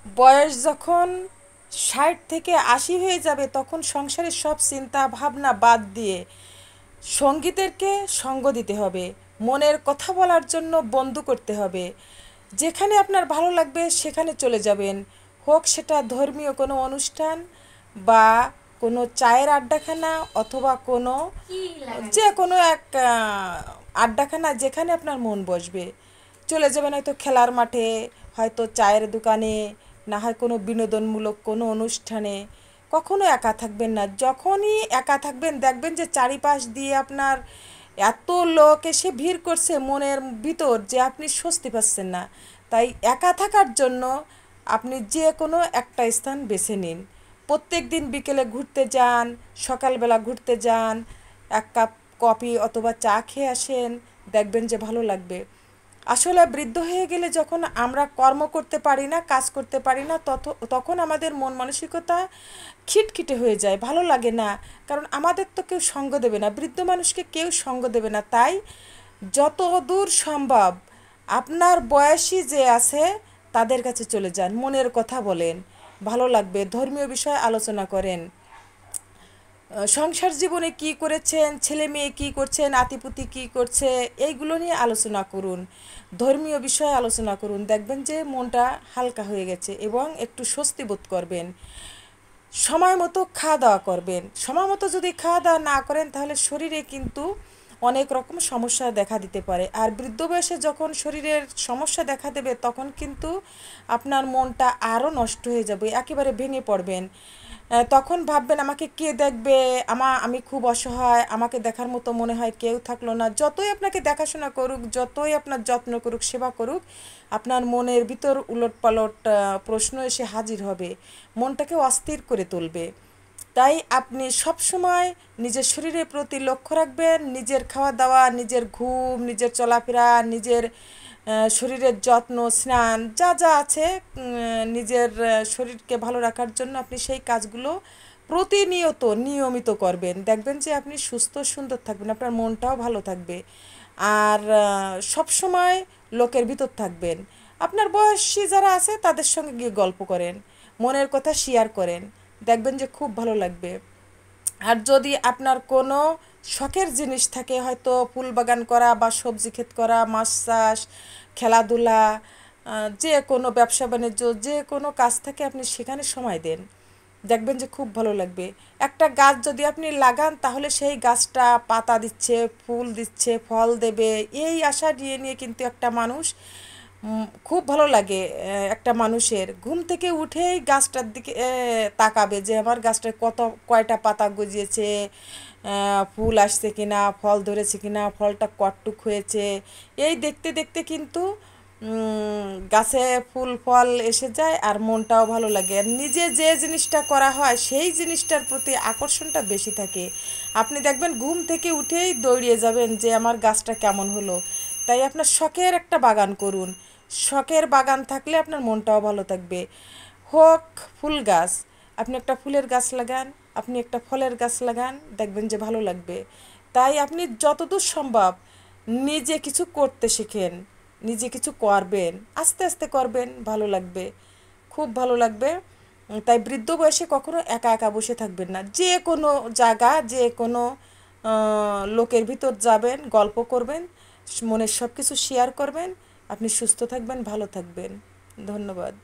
বয়স যখন 60 থেকে 80 হয়ে যাবে তখন সংসারের সব চিন্তা ভাবনা বাদ দিয়ে সঙ্গীতেরকে সঙ্গ দিতে হবে, মনের কথা বলার জন্য বন্ধু করতে হবে। যেখানে আপনার ভালো লাগবে সেখানে চলে যাবেন, হোক সেটা ধর্মীয় কোনো অনুষ্ঠান বা কোনো চায়ের আড্ডাখানা অথবা কোনো যে কোনো এক আড্ডাখানা যেখানে আপনার মন বসবে। চলে যাবেন হয়তো খেলার মাঠে, হয়তো চায়ের দোকানে, না হয় কোনো বিনোদনমূলক কোনো অনুষ্ঠানে। কখনো একা থাকবেন না। যখনই একা থাকবেন দেখবেন যে চারিপাশ দিয়ে আপনার এত লোক এসে ভিড় করছে মনের ভিতর যে আপনি স্বস্তি পাচ্ছেন না। তাই একা থাকার জন্য আপনি যে কোনো একটা স্থান বেছে নিন। প্রত্যেক দিন বিকেলে ঘুরতে যান, সকালবেলা ঘুরতে যান, এক কাপ কফি অথবা চা খেয়ে আসেন, দেখবেন যে ভালো লাগবে। আসলে বৃদ্ধ হয়ে গেলে যখন আমরা কর্ম করতে পারি না, কাজ করতে পারি না, তখন আমাদের মন মানসিকতা খিটখিটে হয়ে যায়, ভালো লাগে না। কারণ আমাদের তো কেউ সঙ্গ দেবে না, বৃদ্ধ মানুষকে কেউ সঙ্গ দেবে না। তাই যত দূর সম্ভব আপনার বয়সী যে আছে তাদের কাছে চলে যান, মনের কথা বলেন, ভালো লাগবে। ধর্মীয় বিষয়ে আলোচনা করেন, সংসার জীবনে কি করেছেন, ছেলে মেয়ে কী করছে, নাতিপুতি কী করছে, এইগুলো নিয়ে আলোচনা করুন, ধর্মীয় বিষয়ে আলোচনা করুন। দেখবেন যে মনটা হালকা হয়ে গেছে এবং একটু স্বস্তি বোধ করবেন। সময় মতো খাওয়া দাওয়া করবেন। সময় মতো যদি খাওয়া দাওয়া না করেন তাহলে শরীরে কিন্তু অনেক রকম সমস্যা দেখা দিতে পারে। আর বৃদ্ধ বয়সে যখন শরীরের সমস্যা দেখা দেবে তখন কিন্তু আপনার মনটা আরও নষ্ট হয়ে যাবে, একেবারে ভেঙে পড়বেন। তখন ভাববেন আমাকে কে দেখবে, আমি খুব অসহায়, আমাকে দেখার মতো মনে হয় কেউ থাকলো না। যতই আপনাকে দেখাশোনা করুক, যতই আপনার যত্ন করুক, সেবা করুক, আপনার মনের ভিতর উলটপালট প্রশ্ন এসে হাজির হবে, মনটাকে অস্থির করে তুলবে। তাই আপনি সব সময় নিজের শরীরের প্রতি লক্ষ্য রাখবেন, নিজের খাওয়া দাওয়া, নিজের ঘুম, নিজের চলাফেরা, নিজের শরীরের যত্ন, স্নান যা যা আছে, নিজের শরীরকে ভালো রাখার জন্য আপনি সেই কাজগুলো প্রতিনিয়ত নিয়মিত করবেন। দেখবেন যে আপনি সুস্থ সুন্দর থাকবেন, আপনার মনটাও ভালো থাকবে। আর সব সময় লোকের ভিতর থাকবেন। আপনার বয়সী যারা আছে তাদের সঙ্গে গিয়ে গল্প করেন, মনের কথা শেয়ার করেন, দেখবেন যে খুব ভালো লাগবে। আর যদি আপনার কোনো শখের জিনিস থাকে, হয়তো ফুল বাগান করা বা সবজি ক্ষেত করা, মাছ চাষ, খেলাধুলা, যে কোনো ব্যবসা বাণিজ্য, যে কোনো কাজ থাকে আপনি সেখানে সময় দেন, দেখবেন যে খুব ভালো লাগবে। একটা গাছ যদি আপনি লাগান তাহলে সেই গাছটা পাতা দিচ্ছে, ফুল দিচ্ছে, ফল দেবে, এই আশা নিয়ে নিয়ে কিন্তু একটা মানুষ খুব ভালো লাগে। একটা মানুষের ঘুম থেকে উঠেই গাছটার দিকে তাকাবে যে আমার গাছটায় কয়টা পাতা গজিয়েছে, ফুল আসছে কিনা, ফল ধরেছে কিনা, ফলটা কটটুক হয়েছে, এই দেখতে দেখতে কিন্তু গাছে ফুল ফল এসে যায় আর মনটাও ভালো লাগে। আর নিজে যে জিনিসটা করা হয় সেই জিনিসটার প্রতি আকর্ষণটা বেশি থাকে। আপনি দেখবেন ঘুম থেকে উঠেই দৌড়িয়ে যাবেন যে আমার গাছটা কেমন হলো। তাই আপনার শখের একটা বাগান করুন, শখের বাগান থাকলে আপনার মনটাও ভালো থাকবে। হোক ফুল গাছ, আপনি একটা ফুলের গাছ লাগান, আপনি একটা ফলের গাছ লাগান, দেখবেন যে ভালো লাগবে। তাই আপনি যতদূর সম্ভব নিজে কিছু করতে শেখেন, নিজে কিছু করবেন, আস্তে আস্তে করবেন, ভালো লাগবে, খুব ভালো লাগবে। তাই বৃদ্ধ বয়সে কখনো একা একা বসে থাকবেন না, যে কোনো জায়গা, যে কোনো লোকের ভিতর যাবেন, গল্প করবেন, মনের সব কিছু শেয়ার করবেন, আপনি সুস্থ থাকবেন, ভালো থাকবেন। ধন্যবাদ।